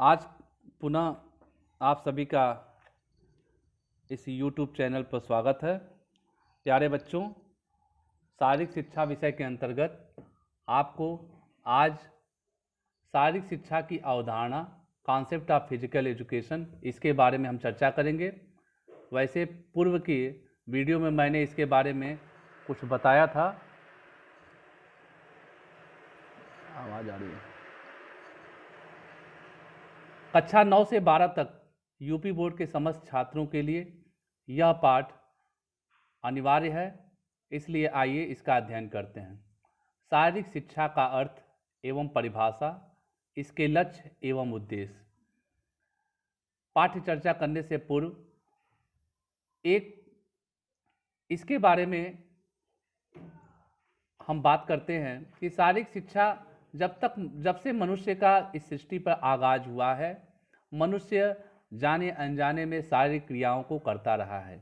आज पुनः आप सभी का इस YouTube चैनल पर स्वागत है। प्यारे बच्चों, शारीरिक शिक्षा विषय के अंतर्गत आपको आज शारीरिक शिक्षा की अवधारणा, कॉन्सेप्ट ऑफ फिजिकल एजुकेशन, इसके बारे में हम चर्चा करेंगे। वैसे पूर्व की वीडियो में मैंने इसके बारे में कुछ बताया था। आवाज़ आ रही है। कक्षा 9 से 12 तक यूपी बोर्ड के समस्त छात्रों के लिए यह पाठ अनिवार्य है, इसलिए आइए इसका अध्ययन करते हैं। शारीरिक शिक्षा का अर्थ एवं परिभाषा, इसके लक्ष्य एवं उद्देश्य। पाठ्य चर्चा करने से पूर्व इसके बारे में हम बात करते हैं कि शारीरिक शिक्षा जब से मनुष्य का इस सृष्टि पर आगाज हुआ है, मनुष्य जाने अनजाने में शारीरिक क्रियाओं को करता रहा है।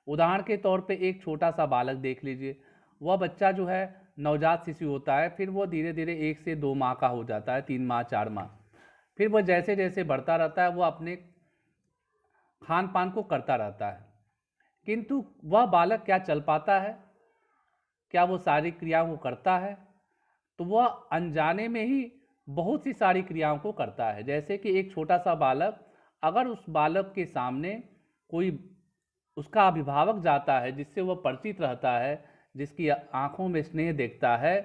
उदाहरण के तौर पे एक छोटा सा बालक देख लीजिए। वह बच्चा जो है नवजात शिशु होता है, फिर वो धीरे धीरे 1 से 2 माह का हो जाता है, 3 माह 4 माह। फिर वह जैसे जैसे बढ़ता रहता है वह अपने खान पान को करता रहता है, किंतु वह बालक क्या चल पाता है, क्या वो शारीरिक क्रियाओं को करता है? तो वह अनजाने में ही बहुत सी सारी क्रियाओं को करता है। जैसे कि एक छोटा सा बालक, अगर उस बालक के सामने कोई उसका अभिभावक जाता है जिससे वह परिचित रहता है, जिसकी आंखों में स्नेह देखता है,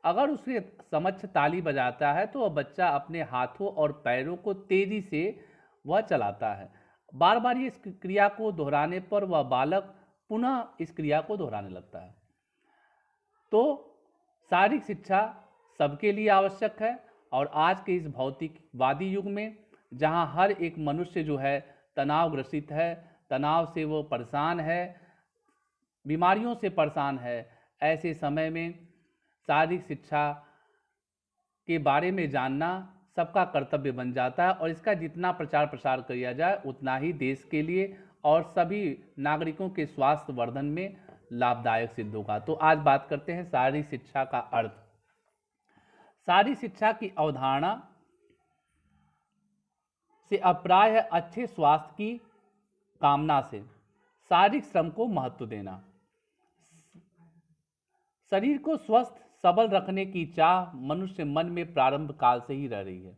अगर उसके समक्ष ताली बजाता है तो वह बच्चा अपने हाथों और पैरों को तेजी से वह चलाता है। बार बार ये इस क्रिया को दोहराने पर वह बालक पुनः इस क्रिया को दोहराने लगता है। तो शारीरिक शिक्षा सबके लिए आवश्यक है, और आज के इस भौतिकवादी युग में जहां हर एक मनुष्य जो है तनाव ग्रसित है, तनाव से वो परेशान है, बीमारियों से परेशान है, ऐसे समय में शारीरिक शिक्षा के बारे में जानना सबका कर्तव्य बन जाता है, और इसका जितना प्रचार प्रसार किया जाए उतना ही देश के लिए और सभी नागरिकों के स्वास्थ्य वर्धन में लाभदायक सिद्ध होगा। तो आज बात करते हैं शारीरिक शिक्षा का अर्थ। शारीरिक शिक्षा की अवधारणा से अभिप्राय है अच्छे स्वास्थ्य की कामना से शारीरिक श्रम को महत्व देना। शरीर को स्वस्थ सबल रखने की चाह मनुष्य मन में प्रारंभ काल से ही रह रही है।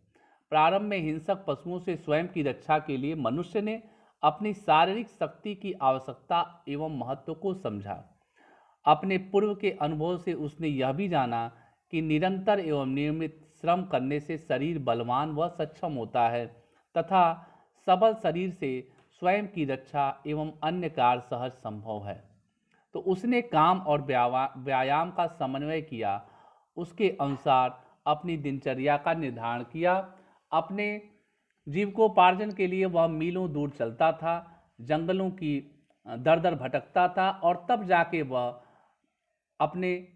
प्रारंभ में हिंसक पशुओं से स्वयं की रक्षा के लिए मनुष्य ने अपनी शारीरिक शक्ति की आवश्यकता एवं महत्व को समझा। अपने पूर्व के अनुभव से उसने यह भी जाना कि निरंतर एवं नियमित श्रम करने से शरीर बलवान व सक्षम होता है तथा सबल शरीर से स्वयं की रक्षा एवं अन्य कार्य सहज संभव है। तो उसने काम और व्यायाम का समन्वय किया, उसके अनुसार अपनी दिनचर्या का निर्धारण किया। अपने जीविकोपार्जन के लिए वह मीलों दूर चलता था, जंगलों की दर दर भटकता था, और तब जाके वह अपने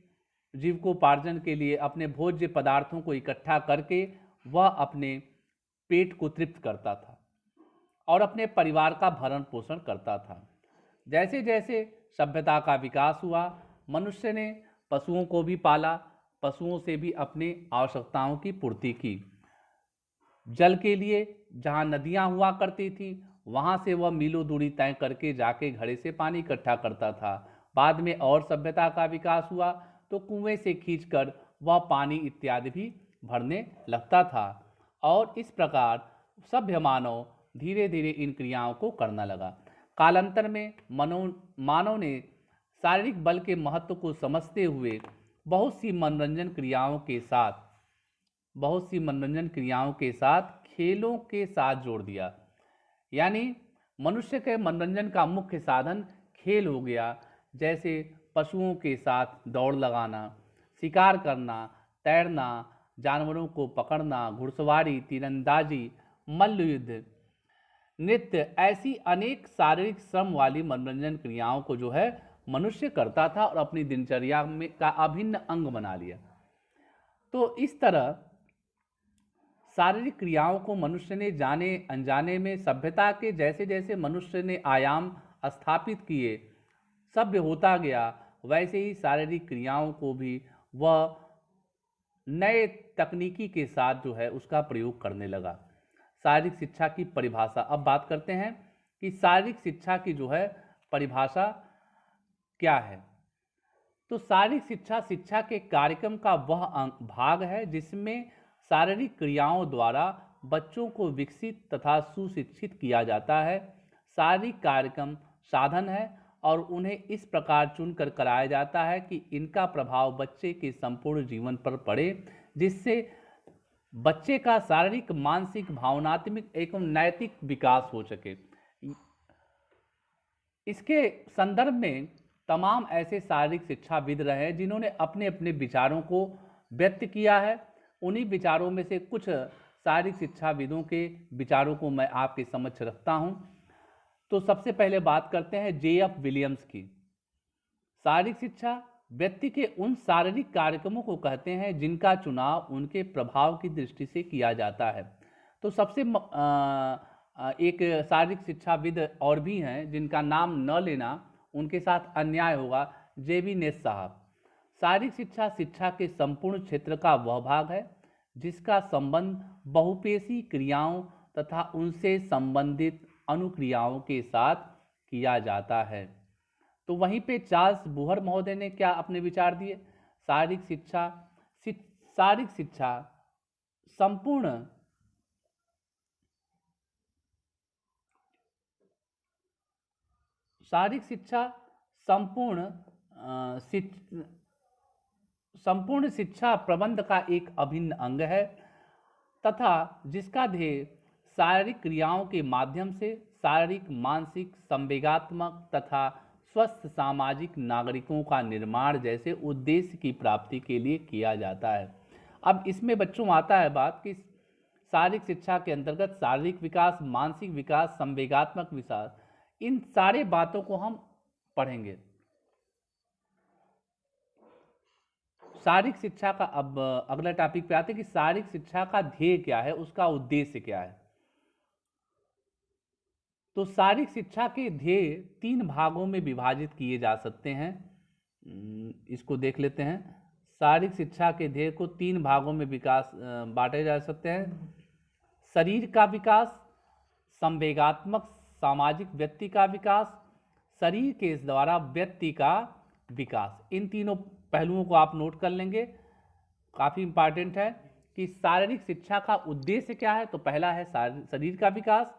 जीविकोपार्जन के लिए अपने भोज्य पदार्थों को इकट्ठा करके वह अपने पेट को तृप्त करता था और अपने परिवार का भरण पोषण करता था। जैसे जैसे सभ्यता का विकास हुआ, मनुष्य ने पशुओं को भी पाला, पशुओं से भी अपनी आवश्यकताओं की पूर्ति की। जल के लिए जहाँ नदियाँ हुआ करती थी वहाँ से वह मीलों दूरी तय करके जाके घड़े से पानी इकट्ठा करता था। बाद में और सभ्यता का विकास हुआ तो कुएं से खींचकर वह पानी इत्यादि भी भरने लगता था, और इस प्रकार सभ्य मानव धीरे धीरे इन क्रियाओं को करने लगा। कालांतर में मानव ने शारीरिक बल के महत्व को समझते हुए बहुत सी मनोरंजन क्रियाओं के साथ खेलों के साथ जोड़ दिया। यानी मनुष्य के मनोरंजन का मुख्य साधन खेल हो गया। जैसे पशुओं के साथ दौड़ लगाना, शिकार करना, तैरना, जानवरों को पकड़ना, घुड़सवारी, तीरंदाजी, मल्लयुद्ध, नृत्य, ऐसी अनेक शारीरिक श्रम वाली मनोरंजन क्रियाओं को जो है मनुष्य करता था और अपनी दिनचर्या में का अभिन्न अंग बना लिया। तो इस तरह शारीरिक क्रियाओं को मनुष्य ने जाने अनजाने में सभ्यता के जैसे जैसे मनुष्य ने आयाम स्थापित किए, सभ्य होता गया, वैसे ही शारीरिक क्रियाओं को भी वह नए तकनीकी के साथ जो है उसका प्रयोग करने लगा। शारीरिक शिक्षा की परिभाषा। अब बात करते हैं कि शारीरिक शिक्षा की जो है परिभाषा क्या है। तो शारीरिक शिक्षा शिक्षा के कार्यक्रम का वह भाग है जिसमें शारीरिक क्रियाओं द्वारा बच्चों को विकसित तथा सुशिक्षित किया जाता है। शारीरिक कार्यक्रम साधन है और उन्हें इस प्रकार चुनकर कराया जाता है कि इनका प्रभाव बच्चे के संपूर्ण जीवन पर पड़े, जिससे बच्चे का शारीरिक, मानसिक, भावनात्मक एवं नैतिक विकास हो सके। इसके संदर्भ में तमाम ऐसे शारीरिक शिक्षाविद रहे जिन्होंने अपने अपने विचारों को व्यक्त किया है। उन्हीं विचारों में से कुछ शारीरिक शिक्षाविदों के विचारों को मैं आपके समक्ष रखता हूं। तो सबसे पहले बात करते हैं J.F. विलियम्स की। शारीरिक शिक्षा व्यक्ति के उन शारीरिक कार्यक्रमों को कहते हैं जिनका चुनाव उनके प्रभाव की दृष्टि से किया जाता है। तो सबसे एक शारीरिक शिक्षाविद और भी हैं जिनका नाम न लेना उनके साथ अन्याय होगा, J.B. नेस साहब। शारीरिक शिक्षा शिक्षा के संपूर्ण क्षेत्र का वह भाग है जिसका संबंध बहुपेशी क्रियाओं तथा उनसे संबंधित अनुक्रियाओं के साथ किया जाता है। तो वहीं पे चार्ल्स बूहर महोदय ने क्या अपने विचार दिए। शारीरिक शिक्षा संपूर्ण शारीरिक शिक्षा संपूर्ण शिक्षा प्रबंध का एक अभिन्न अंग है तथा जिसका ध्येय शारीरिक क्रियाओं के माध्यम से शारीरिक, मानसिक, संवेगात्मक तथा स्वस्थ सामाजिक नागरिकों का निर्माण जैसे उद्देश्य की प्राप्ति के लिए किया जाता है। अब इसमें बच्चों आता है बात कि शारीरिक शिक्षा के अंतर्गत शारीरिक विकास, मानसिक विकास, संवेगात्मक विकास, इन सारे बातों को हम पढ़ेंगे। शारीरिक शिक्षा का अब अगला टॉपिक पे आते हैं कि शारीरिक शिक्षा का ध्येय क्या है, उसका उद्देश्य क्या है। तो शारीरिक शिक्षा के ध्येय 3 भागों में विभाजित किए जा सकते हैं। इसको देख लेते हैं। शारीरिक शिक्षा के ध्येय को 3 भागों में बांटे जा सकते हैं। शरीर का विकास, संवेगात्मक सामाजिक व्यक्ति का विकास, शरीर के द्वारा व्यक्ति का विकास। इन तीनों पहलुओं को आप नोट कर लेंगे, काफ़ी इंपॉर्टेंट है कि शारीरिक शिक्षा का उद्देश्य क्या है। तो पहला है शरीर का विकास,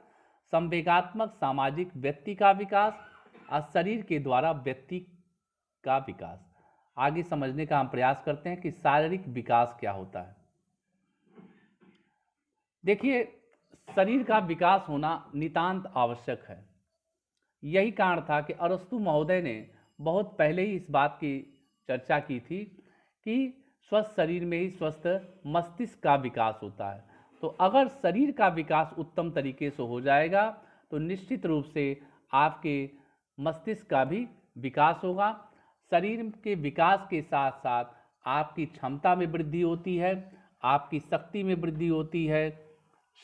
संवेगात्मक सामाजिक व्यक्ति का विकास और शरीर के द्वारा व्यक्ति का विकास। आगे समझने का हम प्रयास करते हैं कि शारीरिक विकास क्या होता है। देखिए, शरीर का विकास होना नितांत आवश्यक है। यही कारण था कि अरस्तु महोदय ने बहुत पहले ही इस बात की चर्चा की थी कि स्वस्थ शरीर में ही स्वस्थ मस्तिष्क का विकास होता है। तो अगर शरीर का विकास उत्तम तरीके से हो जाएगा तो निश्चित रूप से आपके मस्तिष्क का भी विकास होगा। शरीर के विकास के साथ साथ आपकी क्षमता में वृद्धि होती है, आपकी शक्ति में वृद्धि होती है,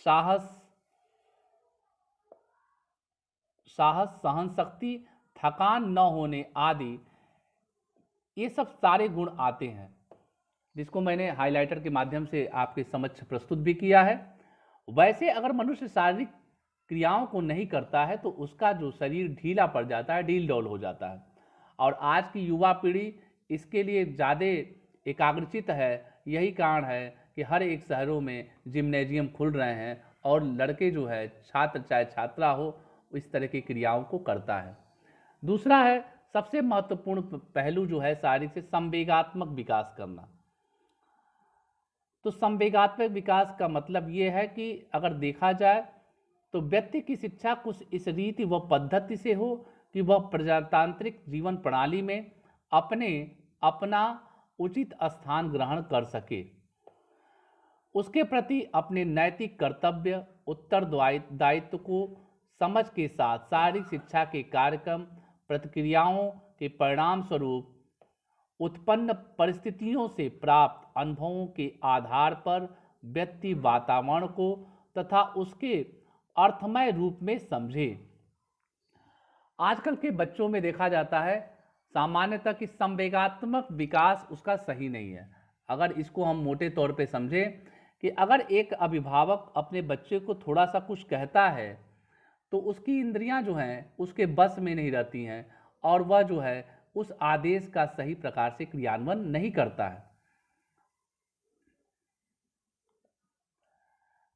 साहस, सहन शक्ति, थकान न होने आदि, ये सब सारे गुण आते हैं, जिसको मैंने हाइलाइटर के माध्यम से आपके समक्ष प्रस्तुत भी किया है। वैसे अगर मनुष्य शारीरिक क्रियाओं को नहीं करता है तो उसका जो शरीर ढीला पड़ जाता है, ढील डौल हो जाता है। और आज की युवा पीढ़ी इसके लिए ज़्यादा एकाग्रचित है। यही कारण है कि हर एक शहरों में जिम्नेजियम खुल रहे हैं और लड़के जो है, छात्र चाहे छात्रा हो, इस तरह की क्रियाओं को करता है। दूसरा है सबसे महत्वपूर्ण पहलू जो है शारीरिक से संवेगात्मक विकास करना। तो संवेगात्मक विकास का मतलब ये है कि अगर देखा जाए तो व्यक्ति की शिक्षा कुछ इस रीति व पद्धति से हो कि वह प्रजातांत्रिक जीवन प्रणाली में अपना उचित स्थान ग्रहण कर सके, उसके प्रति अपने नैतिक कर्तव्य, उत्तरदायित्व को समझ के साथ शारीरिक शिक्षा के कार्यक्रम प्रतिक्रियाओं के परिणाम स्वरूप उत्पन्न परिस्थितियों से प्राप्त अनुभवों के आधार पर व्यक्ति वातावरण को तथा उसके अर्थमय रूप में समझे। आजकल के बच्चों में देखा जाता है सामान्यतः कि संवेगात्मक विकास उसका सही नहीं है। अगर इसको हम मोटे तौर पे समझें कि अगर एक अभिभावक अपने बच्चे को थोड़ा सा कुछ कहता है तो उसकी इंद्रियां जो हैं उसके बस में नहीं रहती हैं और वह जो है उस आदेश का सही प्रकार से क्रियान्वयन नहीं करता है।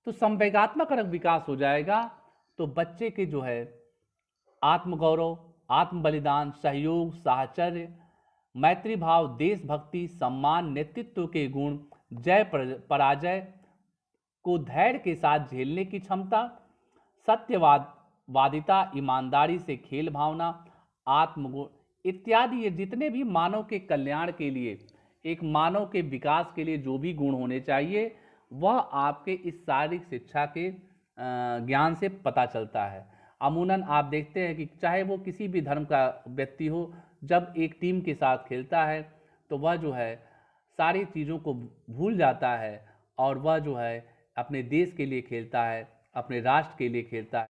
तो संवेगात्मक अगर विकास हो जाएगा तो बच्चे के जो है आत्मगौरव, आत्म बलिदान, सहयोग, साहचर्य, मैत्री भाव, देशभक्ति, सम्मान, नेतृत्व के गुण, जय पराजय को धैर्य के साथ झेलने की क्षमता, सत्यवादिता, ईमानदारी से खेल भावना, आत्मगुण इत्यादि, ये जितने भी मानव के कल्याण के लिए, एक मानव के विकास के लिए जो भी गुण होने चाहिए वह आपके इस शारीरिक शिक्षा के ज्ञान से पता चलता है। अमूमन आप देखते हैं कि चाहे वो किसी भी धर्म का व्यक्ति हो, जब एक टीम के साथ खेलता है तो वह जो है सारी चीज़ों को भूल जाता है और वह जो है अपने देश के लिए खेलता है, अपने राष्ट्र के लिए खेलता है।